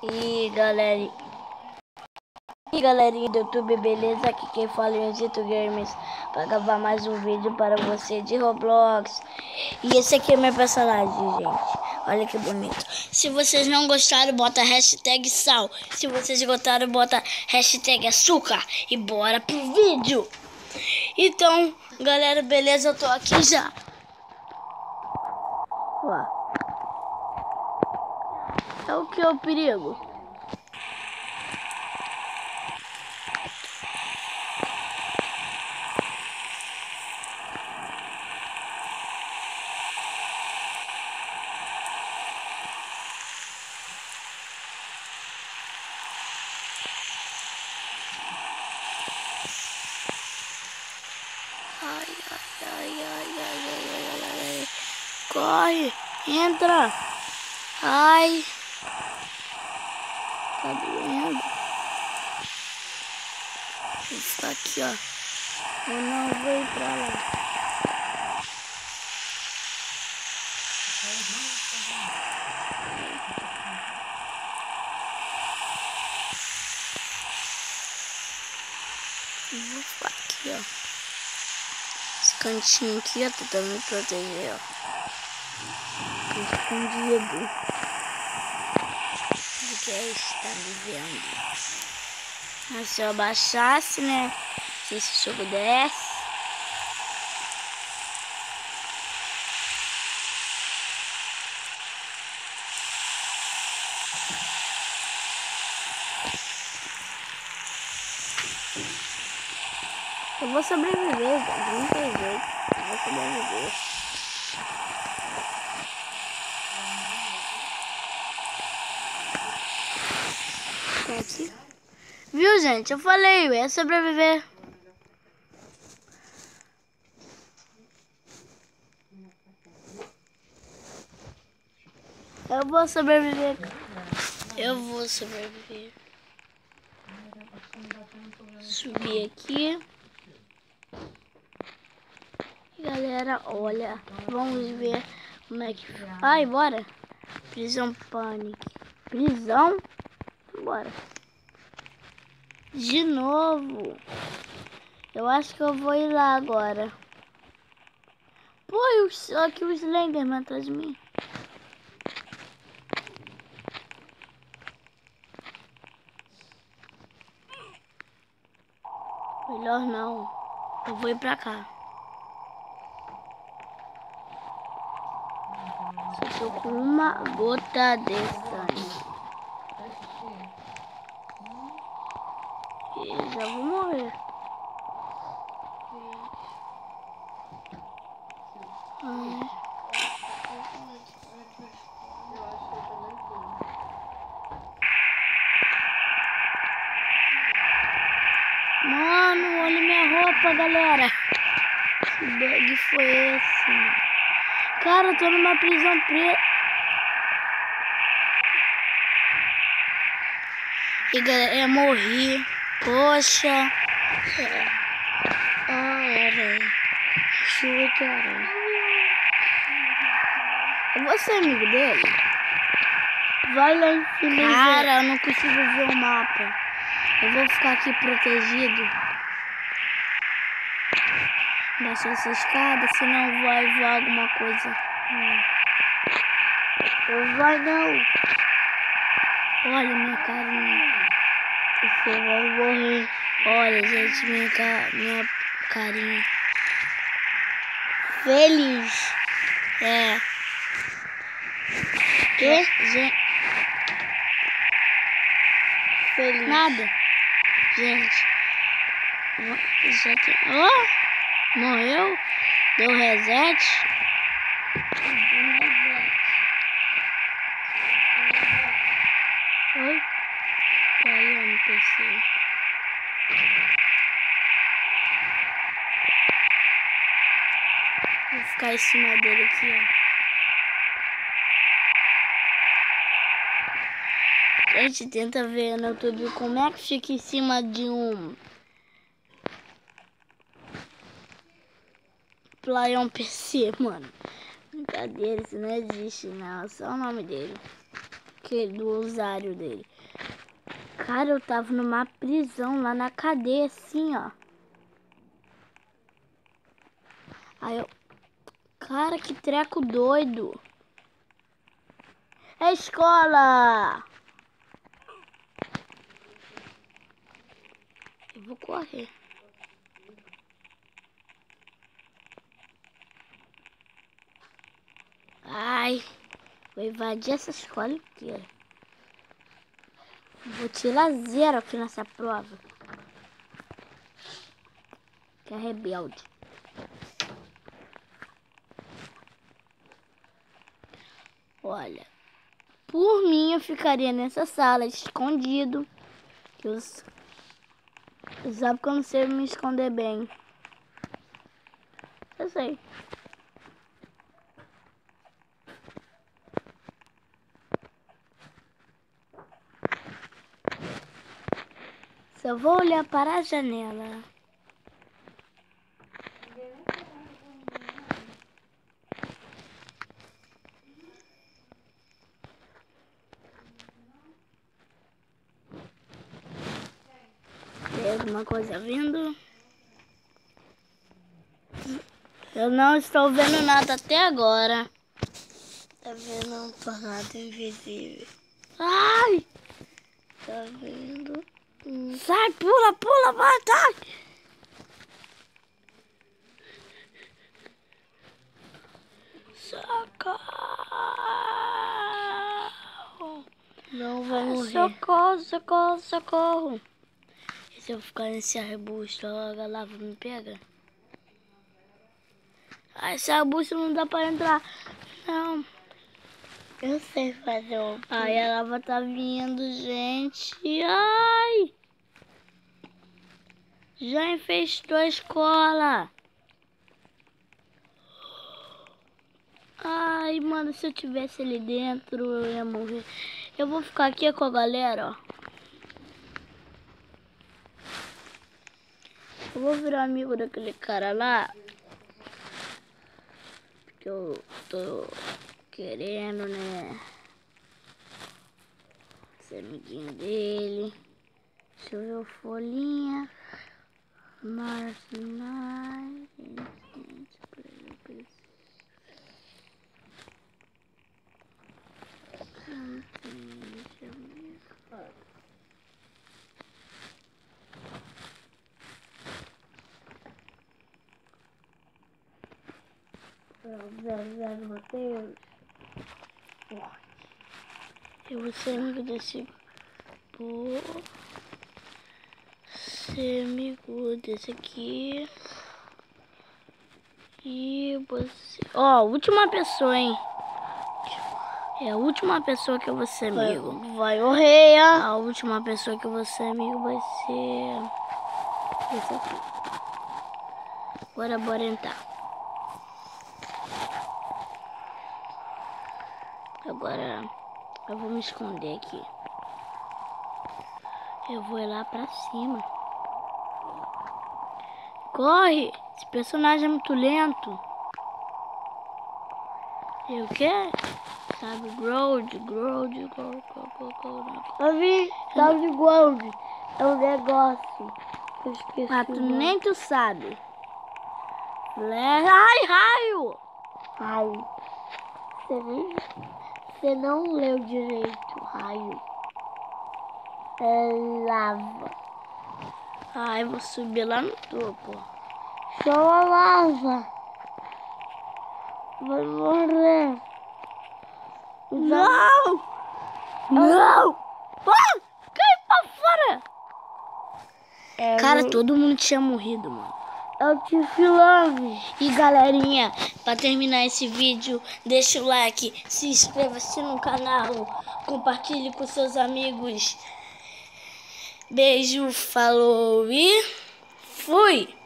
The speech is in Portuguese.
E galerinha do YouTube, beleza? Aqui quem fala é o Zito Games para gravar mais um vídeo para você de Roblox. E esse aqui é meu personagem, gente. Olha que bonito. Se vocês não gostaram, bota hashtag sal. Se vocês gostaram, bota hashtag açúcar. E bora pro vídeo. Então, galera, beleza? Eu tô aqui já. Ó. É o que é o perigo? Ai. Corre, entra. Ai. Tá doendo. Vou ficar aqui, ó. Eu não vou ir pra lá. Eu vou ficar aqui, ó. Esse cantinho aqui, ó, tentando me proteger, ó. Tô escondido. Porque está me vendo. Mas se eu abaixasse, né? Se esse jogo desce. Eu vou sobreviver, gente. Não tem jeito. Eu vou sobreviver. Aqui. Viu, gente? Eu falei, eu ia sobreviver. Eu vou sobreviver. Eu vou sobreviver. Subir aqui. Galera, olha. Vamos ver como é que... Ai, bora. Prisão Panic. Prisão? Bora. De novo. Eu acho que eu vou ir lá agora. Pô, só que o Slenderman atrás de mim. Melhor não. Eu vou ir pra cá. Só tô com uma gota de sangue. E já vou morrer. Ai. Mano, olha minha roupa, galera. Que bug foi esse, mano? Cara, eu tô numa prisão preta. E galera, eu morri. Poxa. Ai, velho. Chuta, cara. Eu vou ser amigo dele? Vai lá em cima. Cara, eu não consigo ver o mapa. Eu vou ficar aqui protegido. Baixar essa escada, senão vai voar alguma coisa. Ou vai não. Olha minha carinha. Você vai morrer. Olha, gente, minha carinha. Feliz. É. Que? Gente. Feliz. Nada. Gente. Já tem... Oh! Morreu? Deu reset? Oi? Caiu no PC. Vou ficar em cima dele aqui, ó. A gente tenta ver no YouTube como é que fica em cima de um Play-on PC, mano. Brincadeira, isso não existe, não. Só o nome dele. do usuário dele. Cara, eu tava numa prisão lá na cadeia, assim, ó. Aí eu... Cara, que treco doido. É escola! Eu vou correr. Ai, vou invadir essa escola inteira. Vou tirar 0 aqui nessa prova. Que é rebelde. Olha, por mim eu ficaria nessa sala escondido. Sabe que eu não sei me esconder bem. Eu sei. Só vou olhar para a janela. Tem alguma coisa vindo? Eu não estou vendo nada até agora. Tá vendo um tornado invisível? Ai! Tá vendo? Sai, pula, pula, vai, sai! Socorro! Não vai morrer. Socorro, socorro, socorro! E se eu ficar nesse arbusto, logo a lava me pega? Ah, esse arbusto não dá pra entrar. Não. Eu sei fazer um... Ai, a lava tá vindo, gente. Ai! Já infestou a escola. Ai, mano, se eu tivesse ali dentro, eu ia morrer. Eu vou ficar aqui com a galera, ó. Eu vou virar amigo daquele cara lá. Porque eu tô querendo, né? Ser amiguinho dele. Deixa eu ver o folhinha. Marcinais. Mateus. Eu vou ser amigo desse... Pô... Ser amigo desse aqui. E você... Ó, última pessoa, hein? É a última pessoa que eu vou ser amigo. Vai morrer, ó. A última pessoa que eu vou ser amigo vai ser... esse aqui. Bora entrar. Agora eu vou me esconder aqui. Eu vou ir lá pra cima. Corre! Esse personagem é muito lento. E o quê? Sabe, Gold. Eu vi, tal de Gold. É um negócio. Eu esqueci. Ah, nem tu sabe. Ai, raio! Raio. Você não leu direito, raio. É lava. Ai, vou subir lá no topo. Só a lava. Vai morrer. Não! Não! Ah! Cai pra fora! Cara, todo mundo tinha morrido, mano. Eu te filame. E galerinha, pra terminar esse vídeo, deixa o like, se inscreva-se no canal, compartilhe com seus amigos. Beijo, falou e fui!